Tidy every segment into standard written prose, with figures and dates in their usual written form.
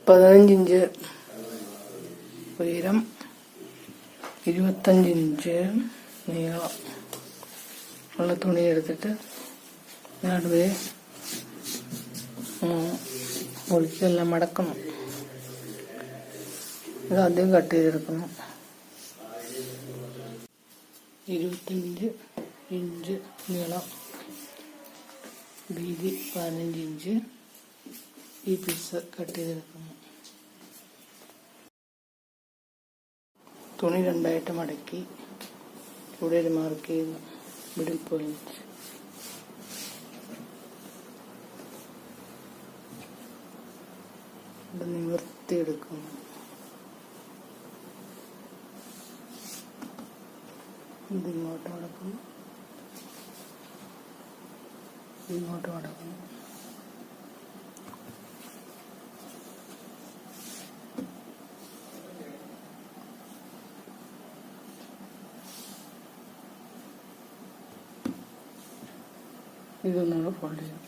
15 inch ഉയരം, 25 inch നീളം ഉള്ള തുണി എടുത്തിട്ട് നടുവേ മുറിക്കെല്ലാം മടക്കണം. ഇത് ആദ്യം കട്ട് ചെയ്തെടുക്കണം. 25 ഇഞ്ച് നീളം, വീതി 15 ഇഞ്ച്. ഈ പീസ് കട്ട് ചെയ്തെടുക്കുന്നു. തുണി രണ്ടായിട്ട് മടക്കി ഇവിടെ ഒരു മാർക്ക് ചെയ്യുന്നു, മിഡിൽ പോയിന്റ്. ഇവിടെ നിവർത്തിയെടുക്കുന്നു. ഇതിങ്ങോട്ട് മടക്കുന്നു, ഇങ്ങോട്ട് മടക്കുന്നു. ഇതൊന്നുകൂടെ ഫോൾഡ് ചെയ്യാം.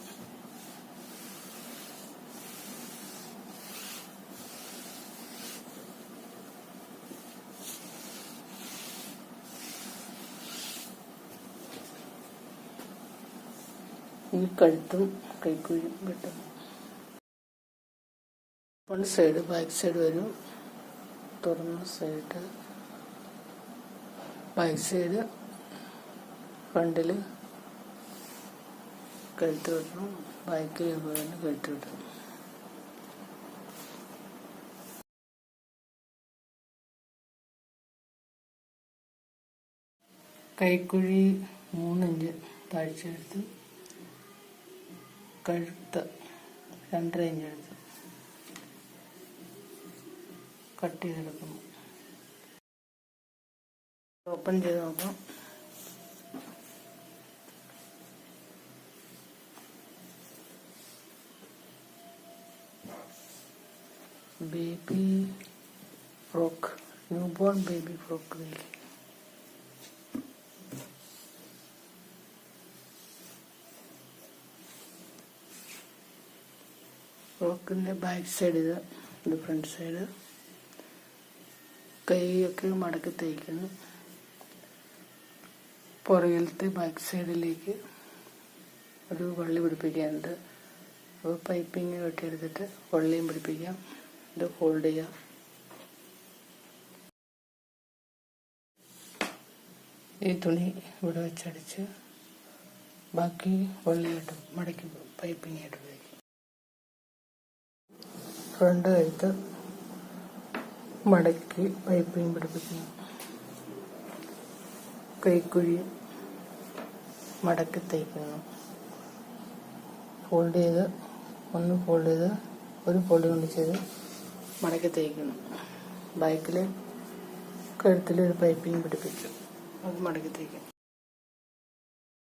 ഈ കഴുത്തും കൈക്കുഴിയും വെട്ടുന്നു. ഫ്രണ്ട് സൈഡ് ബാക്ക് സൈഡ് വരും. തുറന്ന സൈഡ് ബാക്ക് സൈഡ്, ഫ്രണ്ടിൽ കഴുത്ത് വെട്ടണം, ബാക്കിൽ കഴുത്ത് വെട്ടണം. കൈക്കുഴി 3 ഇഞ്ച് താഴ്ച എടുത്ത്, കഴുത്ത് 2.5 ഇഞ്ച് എടുത്ത് കട്ട് ചെയ്തെടുക്കുന്നു. ഓപ്പൺ ചെയ്ത് നോക്കാം. Baby frock, new born baby frock. ഫ്രോക്കിൻ്റെ ബാക്ക് സൈഡ് ഇത് ഫ്രണ്ട് സൈഡ്. കൈയൊക്കെ മടക്കി തയ്ക്കുന്നു. പുറകിലത്തെ ബാക്ക് സൈഡിലേക്ക് ഒരു വള്ളി പിടിപ്പിക്കാനുണ്ട്. അപ്പോൾ പൈപ്പിങ് വെട്ടിയെടുത്തിട്ട് വള്ളിയും പിടിപ്പിക്കാം. ഇത് ഫോൾഡ് ചെയ്യാം. ഈ തുണി ഇവിടെ വെച്ചടിച്ച് ബാക്കി വള്ളിയായിട്ട് മടക്കി പൈപ്പിങ് ആയിട്ട് ഉപയോഗിക്കും. ഫ്രണ്ട് കഴുത്ത് മടക്കി പൈപ്പിങ് പിടിപ്പിക്കുന്നു. കൈക്കുഴി മടക്കി തയ്ക്കുന്നു. ഫോൾഡ് ചെയ്ത് ഒരു ഫോൾഡ് കൊണ്ട് ചെയ്ത് മടക്കി തയ്ക്കുന്നു. ബാക്കിൽ കഴുത്തിലൊരു പൈപ്പിങ് പിടിപ്പിച്ചു, അത് മടക്കി തയ്ക്കും.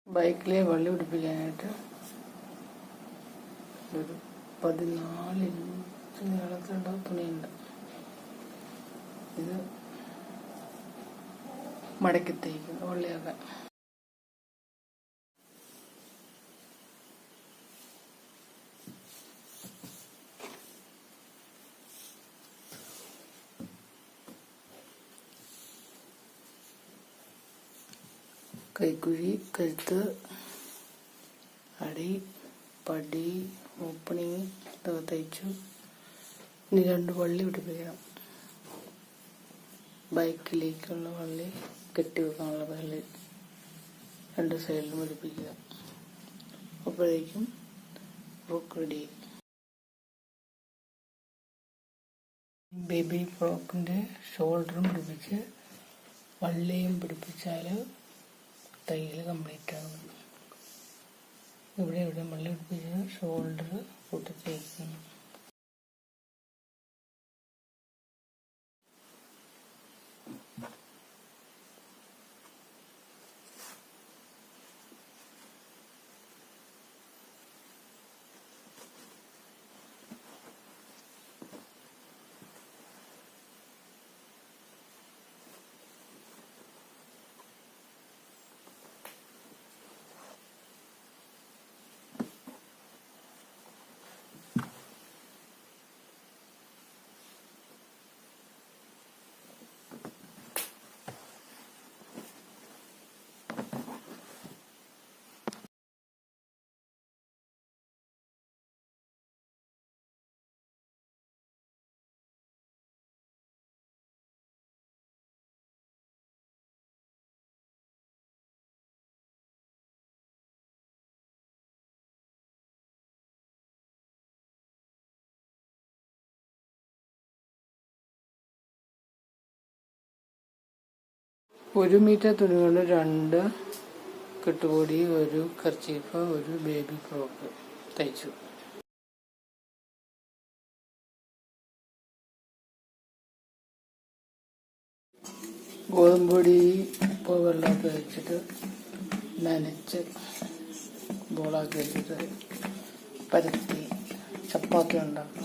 ബാക്കിലെ വള്ളി പിടിപ്പിക്കാനായിട്ട് ഒരു 14 ഇഞ്ച് നീളത്തിലുള്ള തുണിയുണ്ട്. ഇത് മടക്കി തയ്ക്കുന്നു വള്ളിയാക്കാൻ. കൈക്കുഴി, കഴുത്ത്, അടി, പടി, ഓപ്പണിങ് ഇതൊക്കെ തയ്ച്ചു. ഇനി 2 വള്ളി പിടിപ്പിക്കണം. ബാക്കിലേക്കുള്ള വള്ളി, കെട്ടി വെക്കാനുള്ള വള്ളി 2 സൈഡിലും പിടിപ്പിക്കുക. അപ്പോഴേക്കും ഫ്രോക്ക് റെഡി. ബേബി ഫ്രോക്കിൻ്റെ ഷോൾഡറും പിടിപ്പിച്ച് വള്ളിയും പിടിപ്പിച്ചാൽ തയ്യൽ കംപ്ലീറ്റ് ആകും. ഇവിടെ വള്ളി പിടിപ്പിച്ച് ഷോൾഡർ കൂട്ടി തയ്ക്കുന്നു. 1 മീറ്റർ തുണി കൊണ്ട് 2 കെട്ടുപൊടി, ഒരു കർച്ചീഫ്, ഒരു ബേബി ഫ്രോക്ക് തയ്ച്ചു. ഗോതമ്പൊടി ഇപ്പോൾ വെള്ളമൊക്കെ വെച്ചിട്ട് നനച്ച് ബോളാക്കി വെച്ചിട്ട് പരത്തി ചപ്പാത്തി ഉണ്ടാക്കണം.